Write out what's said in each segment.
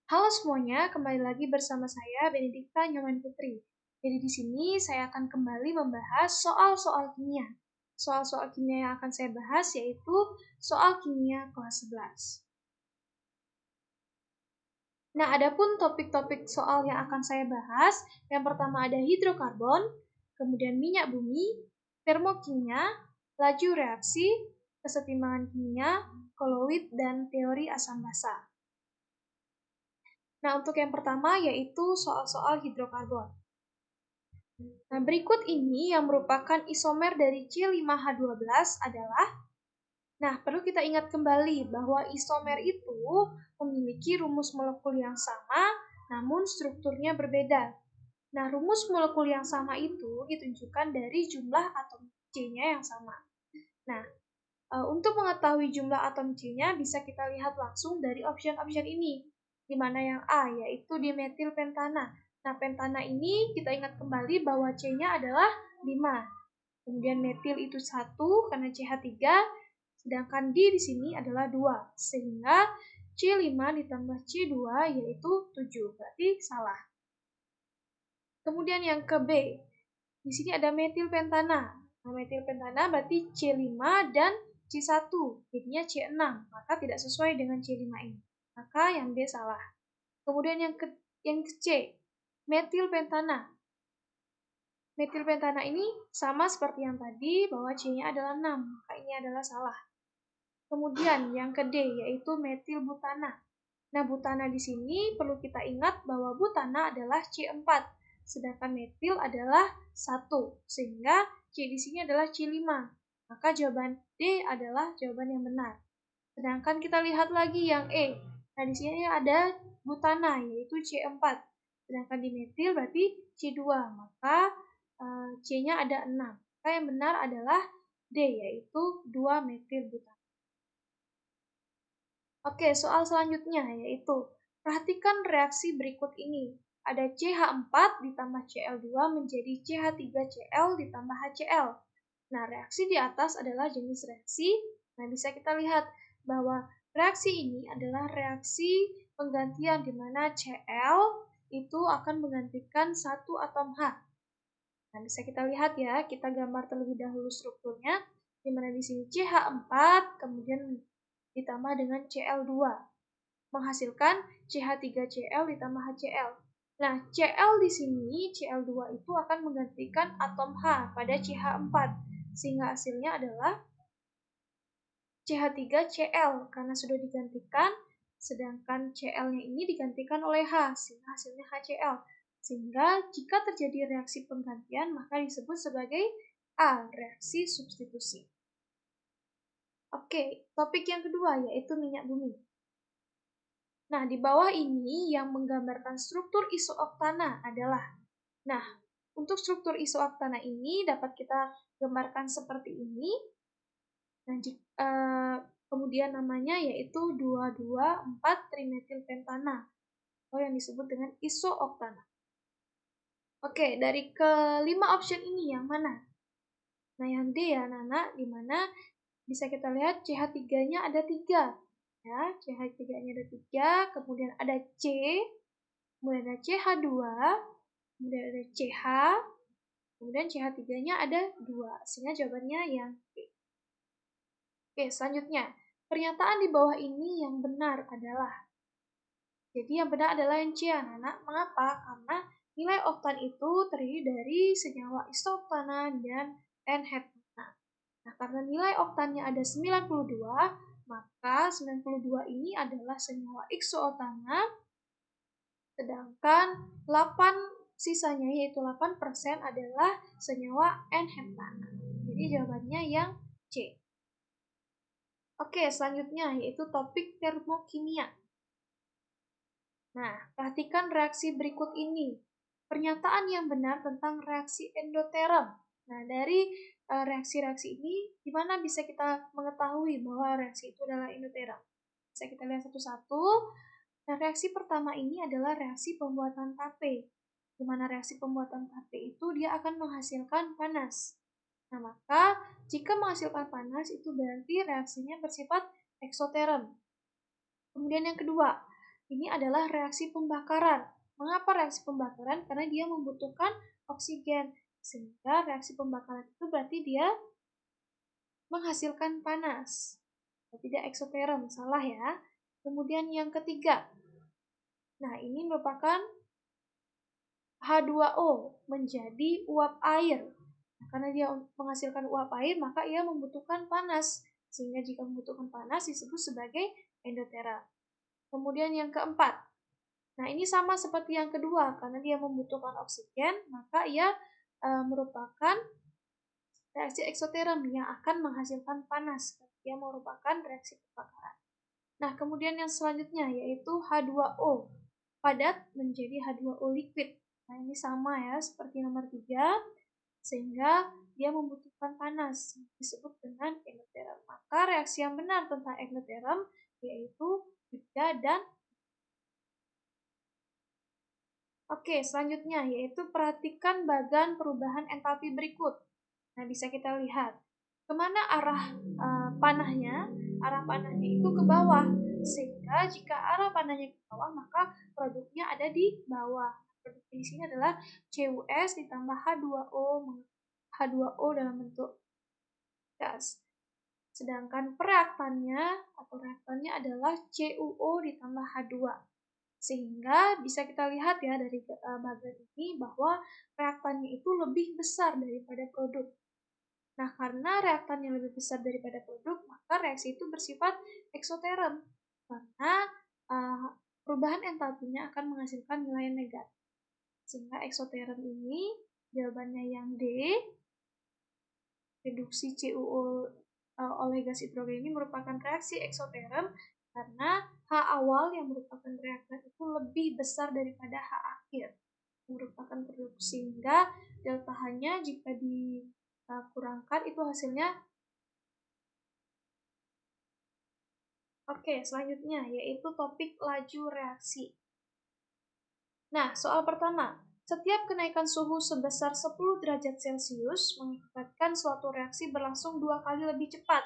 Halo semuanya, kembali lagi bersama saya Benedikta Nyoman Putri. Jadi di sini saya akan kembali membahas soal-soal kimia. Soal-soal kimia yang akan saya bahas yaitu soal kimia kelas 11. Nah, adapun topik-topik soal yang akan saya bahas, yang pertama ada hidrokarbon, kemudian minyak bumi, termokimia, laju reaksi, kesetimbangan kimia, koloid, dan teori asam basa. Nah, untuk yang pertama yaitu soal-soal hidrokarbon. Nah, berikut ini yang merupakan isomer dari C5H12 adalah, perlu kita ingat kembali bahwa isomer itu memiliki rumus molekul yang sama, namun strukturnya berbeda. Nah, rumus molekul yang sama itu ditunjukkan dari jumlah atom C-nya yang sama. Nah, untuk mengetahui jumlah atom C-nya bisa kita lihat langsung dari option-option ini, di mana yang A yaitu dimetil pentana. Nah, pentana ini kita ingat kembali bahwa C-nya adalah 5. Kemudian metil itu 1 karena CH3, sedangkan di sini adalah 2. Sehingga C5 ditambah C2 yaitu 7. Berarti salah. Kemudian yang ke B. Di sini ada metil pentana. Nah, metil pentana berarti C5 dan C1, jadinya C6, maka tidak sesuai dengan C5 ini. Maka yang B salah. Kemudian yang ke C, metil pentana. Metil pentana ini sama seperti yang tadi, bahwa C-nya adalah 6, maka ini adalah salah. Kemudian yang ke D, yaitu metil butana. Nah, butana di sini perlu kita ingat bahwa butana adalah C4, sedangkan metil adalah 1, sehingga C di sini adalah C5. Maka jawaban D adalah jawaban yang benar. Sedangkan kita lihat lagi yang E. Nah, di sini ada butana, yaitu C4. Sedangkan di metil berarti C2, maka C-nya ada 6. Maka yang benar adalah D, yaitu 2 metil butana. Oke, soal selanjutnya yaitu perhatikan reaksi berikut ini. Ada CH4 ditambah Cl2 menjadi CH3Cl ditambah HCl. Nah, reaksi di atas adalah jenis reaksi. Nah, bisa kita lihat bahwa reaksi ini adalah reaksi penggantian di mana Cl itu akan menggantikan satu atom H. Nah, bisa kita lihat ya, kita gambar terlebih dahulu strukturnya, di mana di sini CH4, kemudian ditambah dengan Cl2, menghasilkan CH3Cl ditambah HCl. Nah, Cl di sini, Cl2 itu akan menggantikan atom H pada CH4, sehingga hasilnya adalah CH3Cl, karena sudah digantikan, sedangkan Cl-nya ini digantikan oleh H, sehingga hasilnya HCl. Sehingga jika terjadi reaksi penggantian, maka disebut sebagai A, reaksi substitusi. Oke, topik yang kedua yaitu minyak bumi. Nah, di bawah ini yang menggambarkan struktur isooktana adalah, untuk struktur isooktana ini dapat kita gambarkan seperti ini. Nah, kemudian namanya yaitu 2,2,4-trimetilpentana, atau yang disebut dengan isooktana. Oke, dari kelima option ini yang mana? Nah, yang D ya, Nana, di mana bisa kita lihat CH3-nya ada 3. Ya, CH3-nya ada 3, kemudian ada C, kemudian ada CH2, kemudian ada CH, kemudian CH3-nya ada 2, sehingga jawabannya yang B. Oke, selanjutnya, pernyataan di bawah ini yang benar adalah, jadi yang benar adalah yang C, anak-anak. Mengapa? Karena nilai oktan itu terdiri dari senyawa isooktana dan N-heptana. Nah, karena nilai oktannya ada 92, maka 92 ini adalah senyawa iksooktana, sedangkan 8 sisanya yaitu 8% adalah senyawa N-heptana. Jadi jawabannya yang C. Oke, selanjutnya yaitu topik termokimia. Nah, perhatikan reaksi berikut ini. Pernyataan yang benar tentang reaksi endoterm. Nah, dari reaksi-reaksi ini, di mana bisa kita mengetahui bahwa reaksi itu adalah endoterm? Bisa kita lihat satu-satu. Nah, reaksi pertama ini adalah reaksi pembuatan tape. Di mana reaksi pembuatan tape itu dia akan menghasilkan panas. Nah, maka jika menghasilkan panas itu berarti reaksinya bersifat eksoterm. Kemudian yang kedua, Ini adalah reaksi pembakaran. Mengapa reaksi pembakaran? Karena dia membutuhkan oksigen. Sehingga reaksi pembakaran itu berarti dia menghasilkan panas. Tidak eksoterm, salah ya. Kemudian yang ketiga. Nah, ini merupakan H2O menjadi uap air. Nah, karena dia menghasilkan uap air, maka ia membutuhkan panas. Sehingga jika membutuhkan panas disebut sebagai endoterm. Kemudian yang keempat. Nah, ini sama seperti yang kedua, karena dia membutuhkan oksigen, maka ia merupakan reaksi eksoterm yang akan menghasilkan panas. Dia merupakan reaksi pembakaran. Nah, kemudian yang selanjutnya yaitu H2O padat menjadi H2O liquid. Nah, ini sama ya seperti nomor 3, sehingga dia membutuhkan panas, disebut dengan endoterm. Maka reaksi yang benar tentang endoterm yaitu 3 dan Oke, selanjutnya yaitu perhatikan bagan perubahan entalpi berikut. Nah, bisa kita lihat kemana arah panahnya. Arah panahnya itu ke bawah. Sehingga jika arah panahnya ke bawah, maka produknya ada di bawah. Produk di sini adalah CuS ditambah H2O dalam bentuk gas. Sedangkan reaktannya adalah CuO ditambah H2. Sehingga bisa kita lihat ya dari bagan ini bahwa reaktannya itu lebih besar daripada produk. Nah, karena reaktannya lebih besar daripada produk, maka reaksi itu bersifat eksoterm. Karena perubahan entalpinya akan menghasilkan nilai negatif. Sehingga eksoterm ini jawabannya yang D. Reduksi CuO oleh gas hidrogen ini merupakan reaksi eksoterm karena H awal yang merupakan reaktan itu lebih besar daripada H akhir merupakan produk, sehingga delta H-nya jika dikurangkan itu hasilnya. Oke, selanjutnya yaitu topik laju reaksi. Nah, soal pertama, setiap kenaikan suhu sebesar 10 derajat Celcius mengakibatkan suatu reaksi berlangsung 2 kali lebih cepat.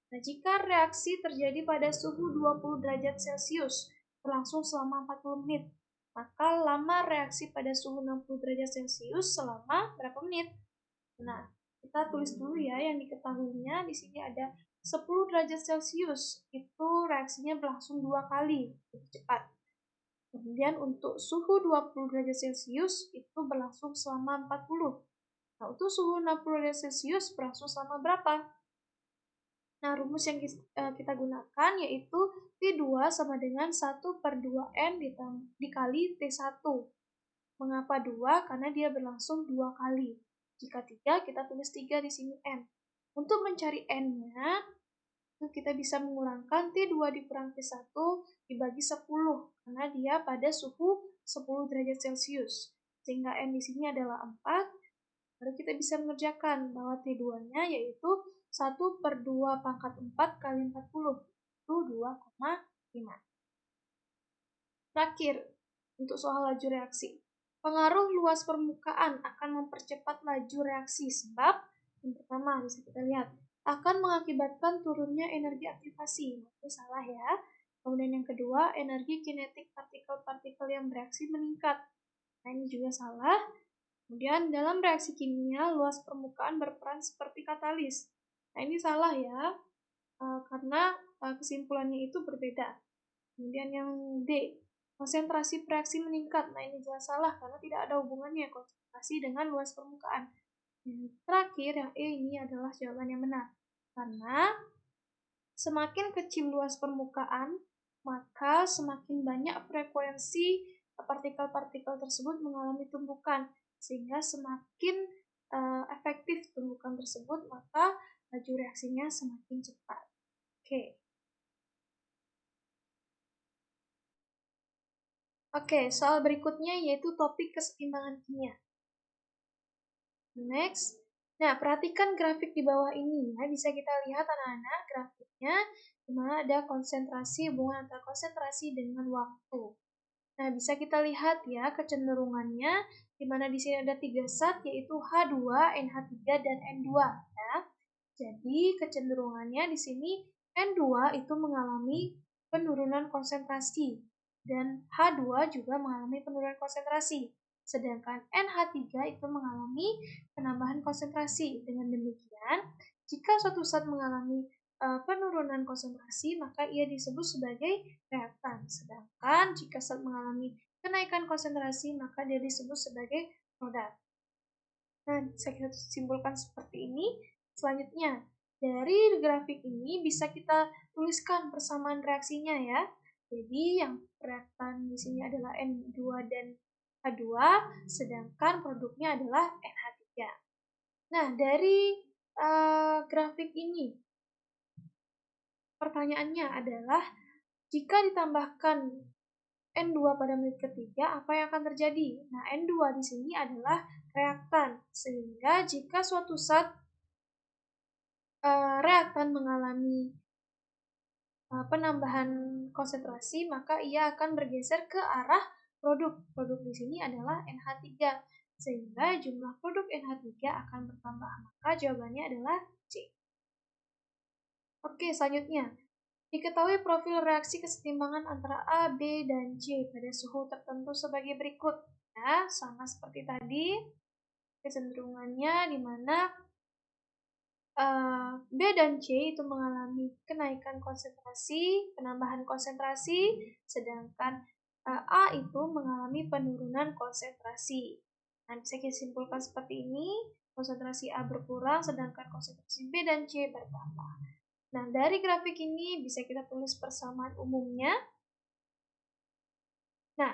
Nah, jika reaksi terjadi pada suhu 20 derajat Celcius berlangsung selama 40 menit, maka lama reaksi pada suhu 60 derajat Celcius selama berapa menit? Nah, kita tulis dulu ya yang diketahuinya. Di sini ada 10 derajat Celcius, itu reaksinya berlangsung 2 kali lebih cepat. Kemudian untuk suhu 20 derajat Celcius itu berlangsung selama 40. Nah, untuk suhu 60 derajat Celcius berlangsung selama berapa? Nah, rumus yang kita gunakan yaitu T2 sama dengan 1/2N dikali T1. Mengapa 2? Karena dia berlangsung 2 kali. Jika 3, kita tulis 3 di sini N. Untuk mencari N-nya, kita bisa mengurangkan T2 dikurang T1 dibagi 10, karena dia pada suhu 10 derajat Celcius. Sehingga N di sini adalah 4. Lalu kita bisa mengerjakan bahwa T2-nya yaitu 1/2 pangkat 4 kali 40, itu 2,5. Terakhir, untuk soal laju reaksi. Pengaruh luas permukaan akan mempercepat laju reaksi sebab yang pertama bisa kita lihat akan mengakibatkan turunnya energi aktivasi. Ini salah ya. Kemudian yang kedua, energi kinetik partikel-partikel yang bereaksi meningkat. Nah, ini juga salah. Kemudian dalam reaksi kimia, luas permukaan berperan seperti katalis. Nah, ini salah ya, karena kesimpulannya itu berbeda. Kemudian yang D, konsentrasi reaksi meningkat. Nah, ini jelas salah karena tidak ada hubungannya konsentrasi dengan luas permukaan. Yang terakhir, yang E ini adalah jawaban yang benar. Karena semakin kecil luas permukaan, maka semakin banyak frekuensi partikel-partikel tersebut mengalami tumbukan. Sehingga semakin efektif tumbukan tersebut, maka laju reaksinya semakin cepat. Oke, soal berikutnya yaitu topik keseimbangan kimia. Next. Nah, perhatikan grafik di bawah ini ya. Bisa kita lihat anak-anak grafiknya di mana ada hubungan antara konsentrasi dengan waktu. Nah, bisa kita lihat ya kecenderungannya di mana di sini ada 3 zat yaitu H2, NH3 dan N2 ya. Jadi, kecenderungannya di sini N2 itu mengalami penurunan konsentrasi. dan H2 juga mengalami penurunan konsentrasi. Sedangkan NH3 itu mengalami penambahan konsentrasi. Dengan demikian, jika suatu zat mengalami penurunan konsentrasi, maka ia disebut sebagai reaktan. Sedangkan jika zat mengalami kenaikan konsentrasi, maka dia disebut sebagai produk. Nah, bisa kita simpulkan seperti ini. Selanjutnya, dari grafik ini bisa kita tuliskan persamaan reaksinya ya. Jadi yang reaktan di sini adalah N2 dan H2, sedangkan produknya adalah NH3. Nah, dari grafik ini, pertanyaannya adalah, jika ditambahkan N2 pada menit ketiga, apa yang akan terjadi? Nah, N2 di sini adalah reaktan, sehingga jika suatu zat reaktan mengalami penambahan konsentrasi, maka ia akan bergeser ke arah produk. Produk di sini adalah NH3, sehingga jumlah produk NH3 akan bertambah. Maka jawabannya adalah C. Oke, selanjutnya. Diketahui profil reaksi kesetimbangan antara A, B, dan C pada suhu tertentu sebagai berikut. Ya, sama seperti tadi. Kecenderungannya di mana B dan C itu mengalami kenaikan konsentrasi, penambahan konsentrasi, sedangkan A itu mengalami penurunan konsentrasi. Nah, bisa kita simpulkan seperti ini, konsentrasi A berkurang, sedangkan konsentrasi B dan C bertambah. Nah, dari grafik ini bisa kita tulis persamaan umumnya. Nah,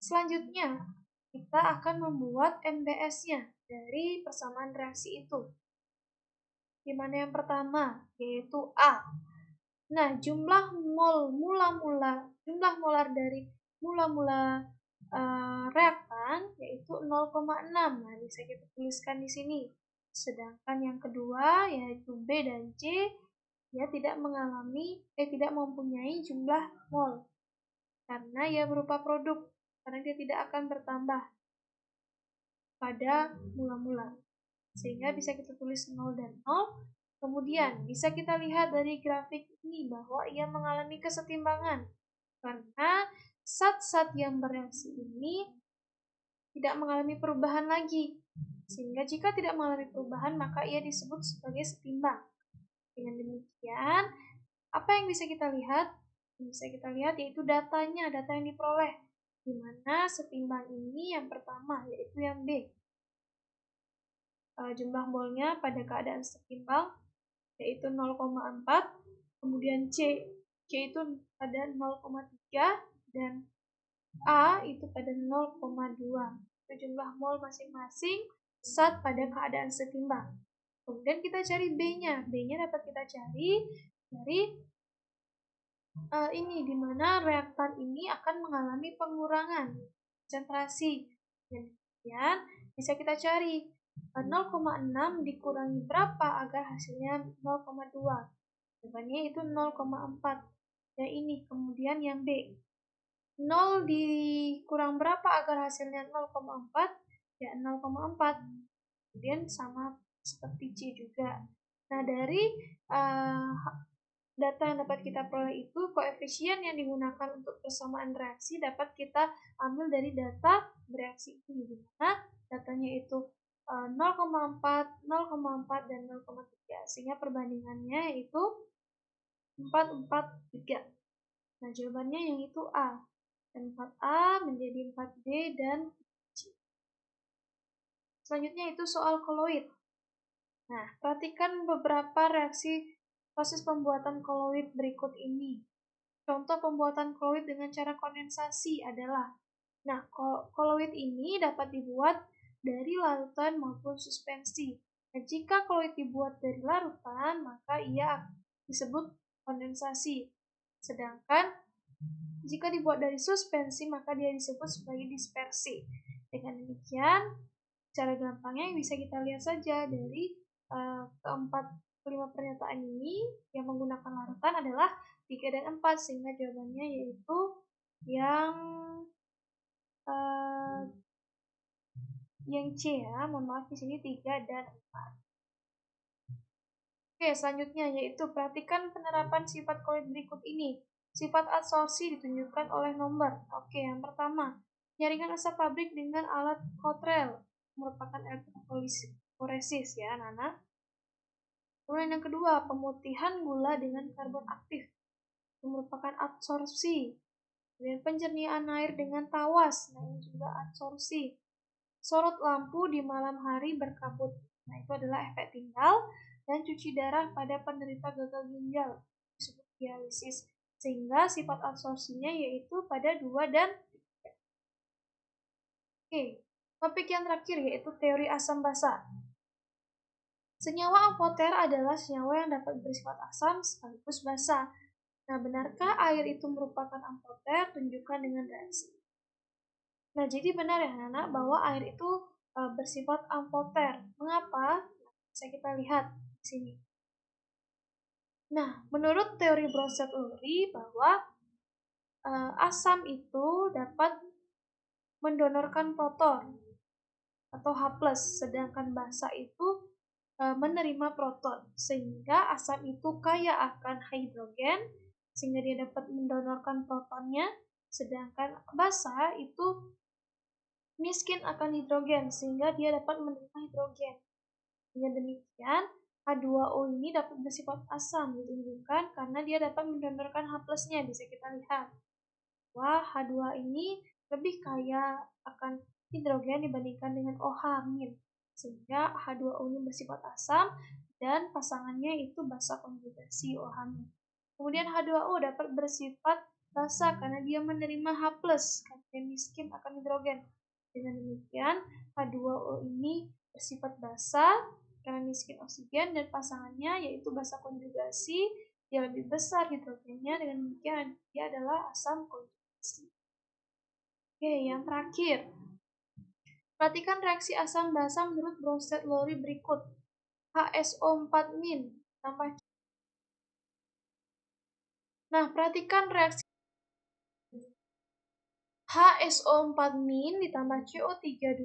selanjutnya kita akan membuat MBS-nya dari persamaan reaksi itu. Di mana yang pertama, yaitu A. Nah, jumlah molar dari mula-mula reaktan yaitu 0,6. Nah, bisa kita tuliskan di sini. Sedangkan yang kedua yaitu B dan C, dia tidak mempunyai jumlah mol karena ia berupa produk, karena dia tidak akan bertambah pada mula-mula. Sehingga bisa kita tulis 0 dan 0. Kemudian bisa kita lihat dari grafik ini bahwa ia mengalami kesetimbangan karena zat-zat yang bereaksi ini tidak mengalami perubahan lagi. Sehingga jika tidak mengalami perubahan, maka ia disebut sebagai setimbang. Dengan demikian, apa yang bisa kita lihat? Yang bisa kita lihat yaitu datanya, data yang diperoleh. Di mana setimbang ini yang pertama, yaitu yang B. Jumlah molnya pada keadaan setimbang yaitu 0,4, kemudian C itu pada 0,3 dan A itu pada 0,2. Itu jumlah mol masing-masing zat pada keadaan setimbang. Kemudian kita cari B-nya. B-nya dapat kita cari dari ini, di mana reaktan ini akan mengalami pengurangan konsentrasi. Kemudian bisa kita cari 0,6 dikurangi berapa agar hasilnya 0,2. Jawabannya itu 0,4. Dan ini kemudian yang B. 0 dikurang berapa agar hasilnya 0,4? Ya 0,4. Kemudian sama seperti C juga. Nah, dari data yang dapat kita peroleh itu, koefisien yang digunakan untuk persamaan reaksi dapat kita ambil dari data bereaksi ini, di mana datanya itu 0,4, 0,4, dan 0,3. Sehingga perbandingannya yaitu 4, 4, 3. Nah, jawabannya yang itu A. Dan 4A menjadi 4B dan C. Selanjutnya itu soal koloid. Nah, perhatikan beberapa reaksi proses pembuatan koloid berikut ini. Contoh pembuatan koloid dengan cara kondensasi adalah, nah, koloid ini dapat dibuat dari larutan maupun suspensi. Nah, jika koloid dibuat dari larutan, maka ia disebut kondensasi. Sedangkan jika dibuat dari suspensi, maka dia disebut sebagai dispersi. Dengan demikian, cara gampangnya bisa kita lihat saja dari kelima pernyataan ini yang menggunakan larutan adalah 3 dan 4, sehingga jawabannya yaitu yang C ya. Mohon maaf, di sini 3 dan 4. Oke, selanjutnya yaitu perhatikan penerapan sifat koloid berikut ini. Sifat adsorpsi ditunjukkan oleh nomor. Oke, yang pertama, nyaringan asap pabrik dengan alat Cottrell merupakan elektroforesis ya, anak-anak. Kemudian yang kedua, pemutihan gula dengan karbon aktif merupakan adsorpsi. Kemudian penjernihan air dengan tawas, nah ini juga adsorpsi. Sorot lampu di malam hari berkabut, nah itu adalah efek tinggal. Dan cuci darah pada penderita gagal ginjal, disebut dialisis. Sehingga sifat adsorpsinya yaitu pada 2 dan 3. Oke, topik yang terakhir yaitu teori asam basa. Senyawa amfoter adalah senyawa yang dapat bersifat asam sekaligus basa. Nah, benarkah air itu merupakan amfoter? Tunjukkan dengan reaksi. Nah, jadi benar ya anak-anak bahwa air itu bersifat amfoter. Mengapa? Bisa kita lihat di sini. Nah, menurut teori Bronsted-Lowry bahwa asam itu dapat mendonorkan proton atau H+, sedangkan basa itu menerima proton, sehingga asam itu kaya akan hidrogen, sehingga dia dapat mendonorkan protonnya, sedangkan basa itu miskin akan hidrogen, sehingga dia dapat menerima hidrogen. Dengan demikian, H2O ini dapat bersifat asam, ditunjukkan karena dia dapat mendonorkan H+-nya, bisa kita lihat. Wah, H2 ini lebih kaya akan hidrogen dibandingkan dengan OH-, sehingga H2O ini bersifat asam dan pasangannya itu basa konjugasi OH-. Kemudian H2O dapat bersifat basa karena dia menerima H+, karena dia miskin akan hidrogen. Dengan demikian, H2O ini bersifat basa karena miskin oksigen dan pasangannya yaitu basa konjugasi, dia lebih besar hidrogennya, dengan demikian dia adalah asam konjugasi. Oke, yang terakhir. Perhatikan reaksi asam basa menurut Bronsted-Lowry berikut. HSO4- tambah. Nah, perhatikan reaksi HSO4- ditambah CO32-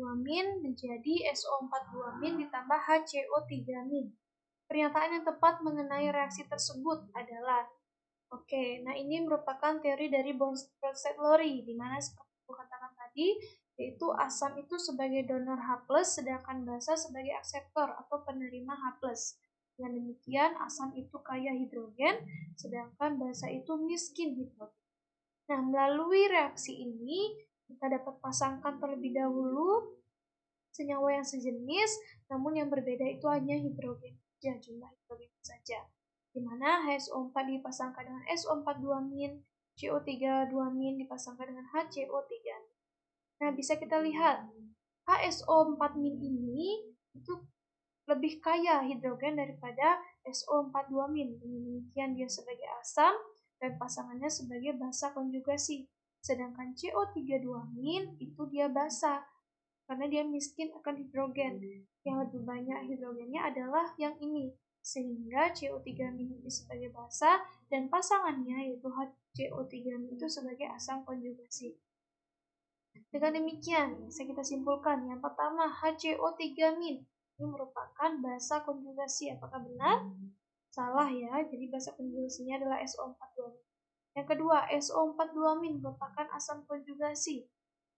menjadi SO42- ditambah HCO3-. Pernyataan yang tepat mengenai reaksi tersebut adalah, oke, nah ini merupakan teori dari Bronsted-Lowry, di mana seperti aku katakan tadi, yaitu asam itu sebagai donor H+, sedangkan basa sebagai akseptor atau penerima H+. Dengan demikian, asam itu kaya hidrogen, sedangkan basa itu miskin hidrogen. Nah, melalui reaksi ini, kita dapat pasangkan terlebih dahulu senyawa yang sejenis, namun yang berbeda itu hanya hidrogen, jumlah hidrogen saja. Di mana HSO4 dipasangkan dengan SO42-, CO32- dipasangkan dengan HCO3-. Nah, bisa kita lihat, HSO4- ini itu lebih kaya hidrogen daripada SO42-. Demikian dia sebagai asam dan pasangannya sebagai basa konjugasi. Sedangkan CO32- itu dia basa karena dia miskin akan hidrogen. Yang lebih banyak hidrogennya adalah yang ini, sehingga CO3- itu sebagai basa dan pasangannya yaitu HCO3- itu sebagai asam konjugasi. Dengan demikian, bisa kita simpulkan. Yang pertama, HCO3- ini merupakan basa konjugasi. Apakah benar? Salah ya, jadi basa konjugasinya adalah SO42-. Yang kedua, SO42- merupakan asam konjugasi.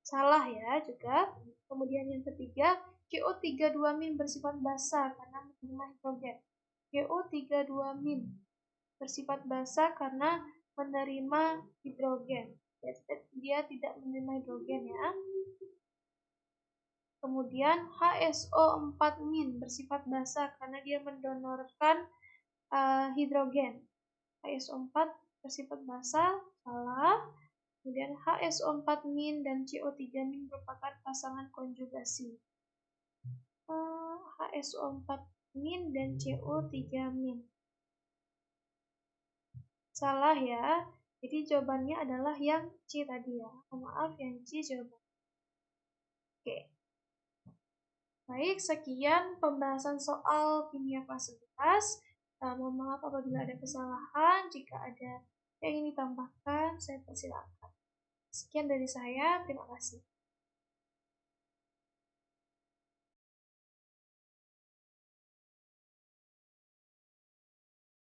Salah ya juga. Kemudian yang ketiga, CO32- bersifat basa karena menerima hidrogen. CO32- bersifat basa karena menerima hidrogen. Dia tidak menerima hidrogen ya. Kemudian HSO4- bersifat basa karena dia mendonorkan hidrogen. HSO4 bersifat basa, salah. Kemudian HSO4- dan CO3- merupakan pasangan konjugasi. HSO4- dan CO3-. Salah ya. Jadi jawabannya adalah yang C tadi ya. Maaf, yang C jawabannya. Oke. Baik, sekian pembahasan soal kimia kelas 11. Mohon maaf apabila ada kesalahan. Jika ada yang ingin ditambahkan, saya persilakan. Sekian dari saya, terima kasih.